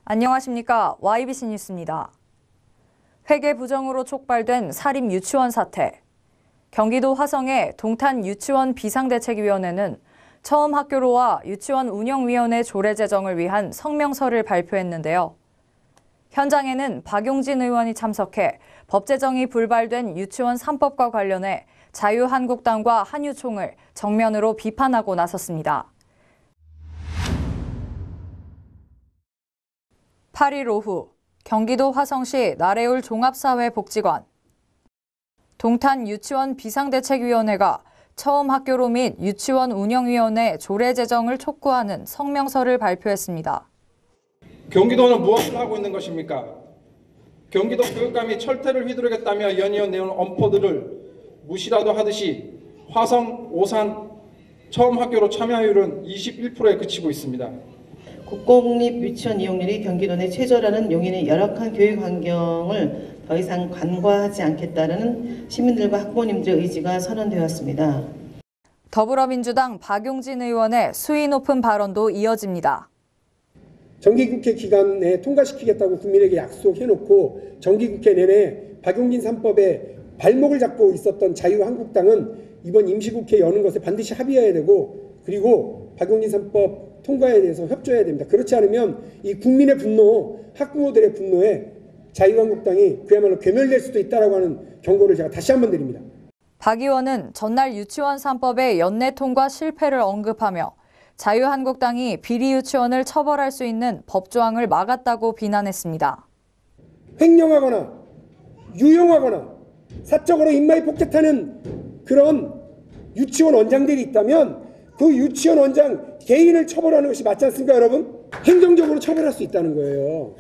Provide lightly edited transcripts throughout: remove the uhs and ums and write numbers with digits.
안녕하십니까. YBC 뉴스입니다. 회계 부정으로 촉발된 사립 유치원 사태. 경기도 화성의 동탄 유치원 비상대책위원회는 처음 학교로와 유치원 운영위원회 조례 제정을 위한 성명서를 발표했는데요. 현장에는 박용진 의원이 참석해 법 제정이 불발된 유치원 3법과 관련해 자유한국당과 한유총을 정면으로 비판하고 나섰습니다. 8일 오후 경기도 화성시 나래울 종합사회복지관 동탄 유치원 비상대책위원회가 처음 학교로 및 유치원 운영위원회 조례 제정을 촉구하는 성명서를 발표했습니다. 경기도는 무엇을 하고 있는 것입니까? 경기도 교육감이 철퇴를 휘두르겠다며 연이어 내온 엄포들을 무시라도 하듯이 화성, 오산 처음 학교로 참여율은 21%에 그치고 있습니다. 국공립 유치원 이용률이 경기도 내 최저라는 용인의 열악한 교육 환경을 더 이상 간과하지 않겠다는 시민들과 학부모님들의 의지가 선언되었습니다. 더불어민주당 박용진 의원의 수위 높은 발언도 이어집니다. 정기국회 기간에 통과시키겠다고 국민에게 약속해놓고 정기국회 내내 박용진 3법에 발목을 잡고 있었던 자유한국당은 이번 임시국회 여는 것에 반드시 합의해야 되고, 그리고 박용진 3법 통과에 대해서 협조해야 됩니다. 그렇지 않으면 이 국민의 분노, 학부모들의 분노에 자유한국당이 그야말로 괴멸될 수도 있다라고 하는 경고를 제가 다시 한번 드립니다. 박 의원은 전날 유치원 3법의 연내 통과 실패를 언급하며 자유한국당이 비리 유치원을 처벌할 수 있는 법조항을 막았다고 비난했습니다. 횡령하거나 유용하거나 사적으로 인마이 폭행하는 그런 유치원 원장들이 있다면 그 유치원 원장 개인을 처벌하는 것이 맞지 않습니까, 여러분? 행정적으로 처벌할 수 있다는 거예요.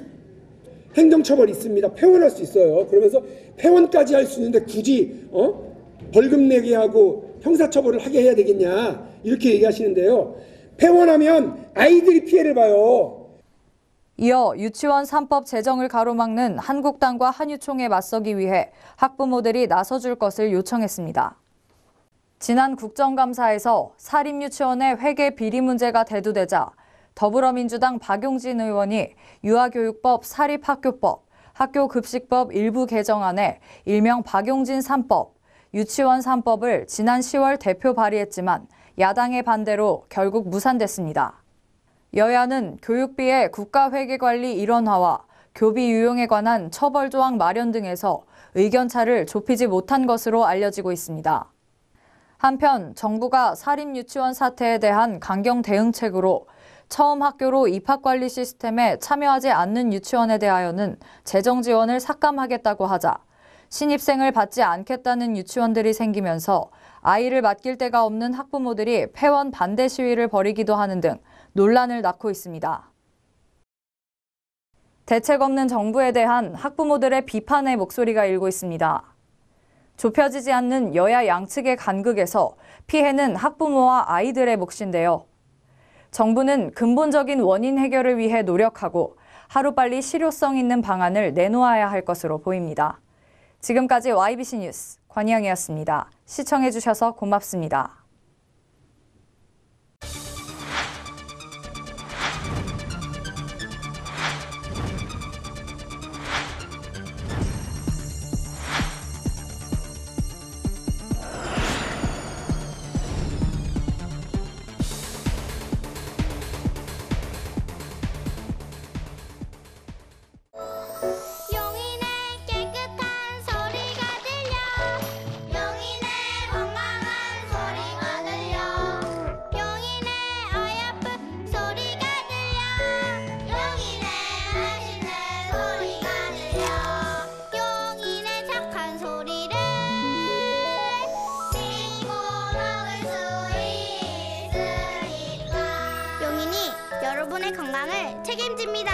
행정처벌이 있습니다. 폐원할 수 있어요. 그러면서 폐원까지 할 수 있는데 굳이 벌금 내게 하고 형사처벌을 하게 해야 되겠냐, 이렇게 얘기하시는데요. 폐원하면 아이들이 피해를 봐요. 이어 유치원 3법 제정을 가로막는 한국당과 한유총에 맞서기 위해 학부모들이 나서줄 것을 요청했습니다. 지난 국정감사에서 사립유치원의 회계 비리 문제가 대두되자 더불어민주당 박용진 의원이 유아교육법, 사립학교법, 학교급식법 일부 개정안에 일명 박용진 3법, 유치원 3법을 지난 10월 대표 발의했지만 야당의 반대로 결국 무산됐습니다. 여야는 교육비의 국가회계관리 일원화와 교비 유용에 관한 처벌조항 마련 등에서 의견차를 좁히지 못한 것으로 알려지고 있습니다. 한편 정부가 사립유치원 사태에 대한 강경 대응책으로 처음 학교로 입학관리 시스템에 참여하지 않는 유치원에 대하여는 재정 지원을 삭감하겠다고 하자 신입생을 받지 않겠다는 유치원들이 생기면서 아이를 맡길 데가 없는 학부모들이 폐원 반대 시위를 벌이기도 하는 등 논란을 낳고 있습니다. 대책 없는 정부에 대한 학부모들의 비판의 목소리가 일고 있습니다. 좁혀지지 않는 여야 양측의 간극에서 피해는 학부모와 아이들의 몫인데요. 정부는 근본적인 원인 해결을 위해 노력하고 하루빨리 실효성 있는 방안을 내놓아야 할 것으로 보입니다. 지금까지 YBC 뉴스 권희영이었습니다. 시청해주셔서 고맙습니다. 여러분의 건강을 책임집니다.